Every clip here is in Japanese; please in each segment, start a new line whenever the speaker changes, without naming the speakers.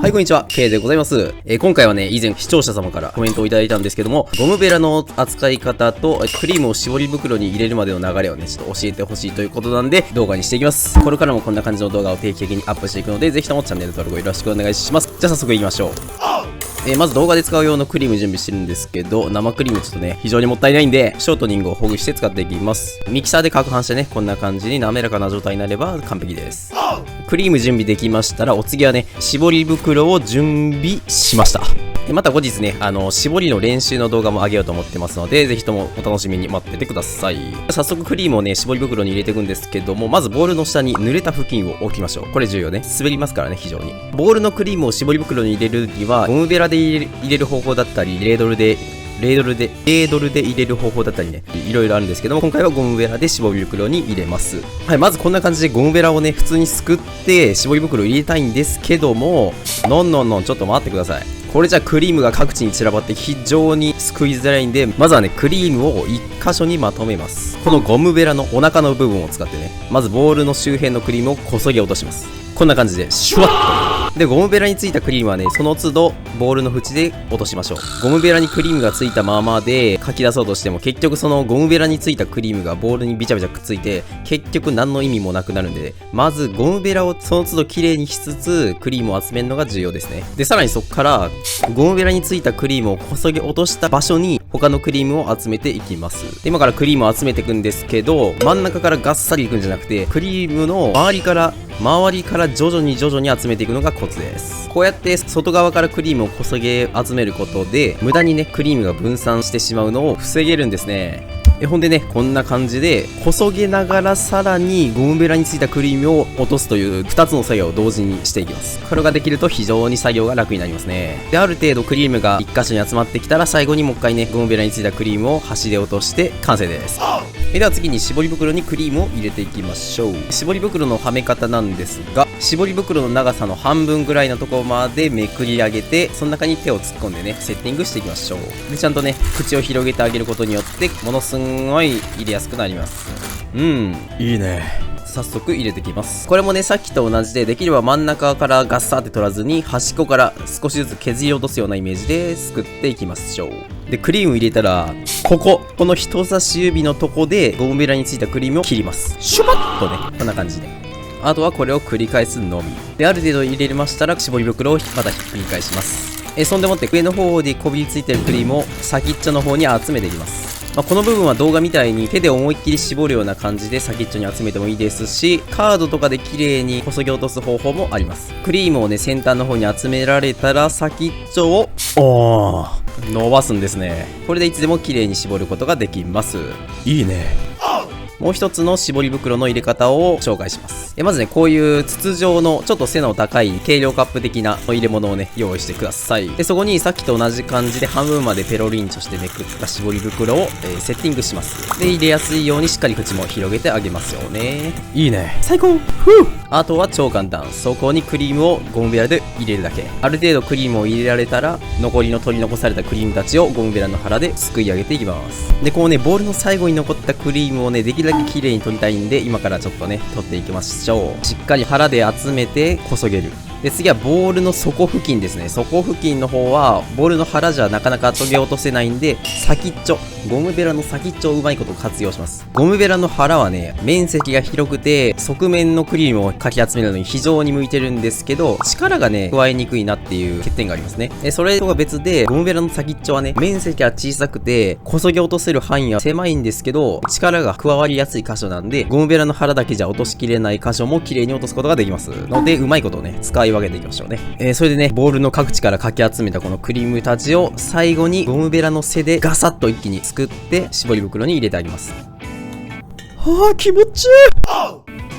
はい、こんにちは。K でございます。今回はね、以前視聴者様からコメントをいただいたんですけども、ゴムベラの扱い方と、クリームを絞り袋に入れるまでの流れをね、ちょっと教えてほしいということなんで、動画にしていきます。これからもこんな感じの動画を定期的にアップしていくので、ぜひともチャンネル登録よろしくお願いします。じゃあ早速いきましょう。まず動画で使う用のクリーム準備してるんですけど、生クリームちょっとね、非常にもったいないんで、ショートニングをほぐして使っていきます。ミキサーで攪拌してね、こんな感じに滑らかな状態になれば完璧です。クリーム準備できましたら、お次はね、絞り袋を準備しました。また後日ね、絞りの練習の動画も上げようと思ってますので、ぜひともお楽しみに待っててください。早速クリームをね、絞り袋に入れていくんですけども、まずボウルの下に濡れた布巾を置きましょう。これ重要ね。滑りますからね、非常に。ボウルのクリームを絞り袋に入れるには、ゴムベラで入れる方法だったり、レードルで入れる方法だったりね、いろいろあるんですけども、今回はゴムベラで絞り袋に入れます。はい、まずこんな感じでゴムベラをね、普通にすくって絞り袋を入れたいんですけども、ちょっと待ってください。これじゃクリームが各地に散らばって非常にすくいづらいんで、まずはね、クリームを1箇所にまとめます。このゴムベラのお腹の部分を使ってね、まずボウルの周辺のクリームをこそげ落とします。こんな感じで、シュワッと。で、ゴムベラについたクリームはね、その都度、ボウルの縁で落としましょう。ゴムベラにクリームがついたままでかき出そうとしても、結局そのゴムベラについたクリームがボウルにビチャビチャくっついて、結局何の意味もなくなるんで、まずゴムベラをその都度綺麗にしつつ、クリームを集めるのが重要ですね。で、さらにそこから、ゴムベラについたクリームをこそげ落とした場所に、他のクリームを集めていきます。今からクリームを集めていくんですけど、真ん中からガッサリいくんじゃなくて、クリームの周りから徐々に集めていくのがコツです。こうやって外側からクリームをこそげ集めることで、無駄にね、クリームが分散してしまうのを防げるんですね。ほんでね、こんな感じで、こそげながらさらにゴムベラについたクリームを落とすという2つの作業を同時にしていきます。これができると非常に作業が楽になりますね。で、ある程度クリームが1箇所に集まってきたら、最後にもう一回ね、ゴムベラについたクリームを端で落として完成です。では次に絞り袋にクリームを入れていきましょう。絞り袋のはめ方なんですが、絞り袋の長さの半分ぐらいのところまでめくり上げて、その中に手を突っ込んでね、セッティングしていきましょう。で、ちゃんとね、口を広げてあげることによって、ものすんごい入れやすくなります。いいね。早速入れてきます。これもね、さっきと同じで、できれば真ん中からガッサーって取らずに、端っこから少しずつ削り落とすようなイメージですくっていきましょう。で、クリーム入れたら、この人差し指のとこでゴムベラについたクリームを切ります。シュパッとね、こんな感じで。あとはこれを繰り返すのみ。で、ある程度入れましたら、絞り袋をまたひっくり返します。そんでもって上の方でこびりついてるクリームを先っちょの方に集めていきます。この部分は動画みたいに手で思いっきり絞るような感じで先っちょに集めてもいいですし、カードとかで綺麗にこそぎ落とす方法もあります。クリームをね、先端の方に集められたら先っちょを伸ばすんですね。これでいつでも綺麗に絞ることができます。いいね。もう一つの絞り袋の入れ方を紹介します。まずね、こういう筒状のちょっと背の高い計量カップ的な入れ物をね、用意してください。で、そこにさっきと同じ感じで半分までペロリンチョしてめくった絞り袋を、セッティングします。で、入れやすいようにしっかり口も広げてあげますよね。いいね。最高。あとは超簡単。そこにクリームをゴムベラで入れるだけ。ある程度クリームを入れられたら、残りの取り残されたクリームたちをゴムベラの腹ですくい上げていきます。で、こうね、ボウルの最後に残ったクリームをね、できるだけ綺麗に取りたいんで、今からちょっとね、取っていきましょう。しっかり腹で集めてこそげる。で、次はボウルの底付近ですね。底付近の方は、ボウルの腹じゃなかなかそげ落とせないんで、先っちょ。ゴムベラの先っちょをうまいこと活用します。ゴムベラの腹はね、面積が広くて、側面のクリームをかき集めるのに非常に向いてるんですけど、力がね、加えにくいなっていう欠点がありますね。それとは別で、ゴムベラの先っちょはね、面積が小さくて、こそげ落とせる範囲は狭いんですけど、力が加わりやすい箇所なんで、ゴムベラの腹だけじゃ落としきれない箇所も綺麗に落とすことができます。ので、うまいことをね、使い分けていきましょうね。それでね、ボウルの各地からかき集めたこのクリームたちを最後にゴムベラの背でガサッと一気にすくって絞り袋に入れてあげます。気持ちいい。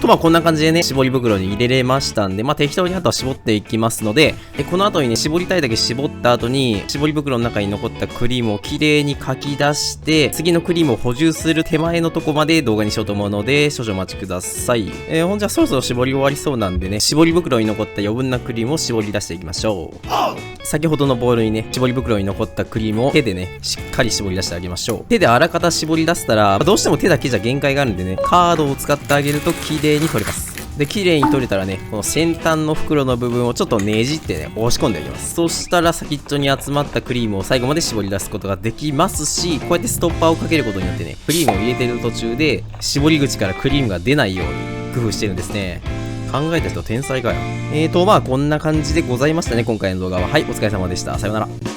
とこんな感じでね、絞り袋に入れれましたんで、適当にあとは絞っていきますので、この後にね、絞りたいだけ絞った後に、絞り袋の中に残ったクリームをきれいにかき出して、次のクリームを補充する手前のとこまで動画にしようと思うので、少々お待ちください。ほんじゃそろそろ絞り終わりそうなんでね、絞り袋に残った余分なクリームを絞り出していきましょう。先ほどのボウルにね、絞り袋に残ったクリームを手でね、しっかり絞り出してあげましょう。手であらかた絞り出したら、どうしても手だけじゃ限界があるんでね、カードを使ってあげると綺麗に取れます。で、綺麗に取れたらね、この先端の袋の部分をちょっとねじってね、押し込んであげます。そしたら先っちょに集まったクリームを最後まで絞り出すことができますし、こうやってストッパーをかけることによってね、クリームを入れてる途中で、絞り口からクリームが出ないように工夫してるんですね。考えた人天才かよ。まあこんな感じでございましたね、今回の動画は。はい、お疲れ様でした。さようなら。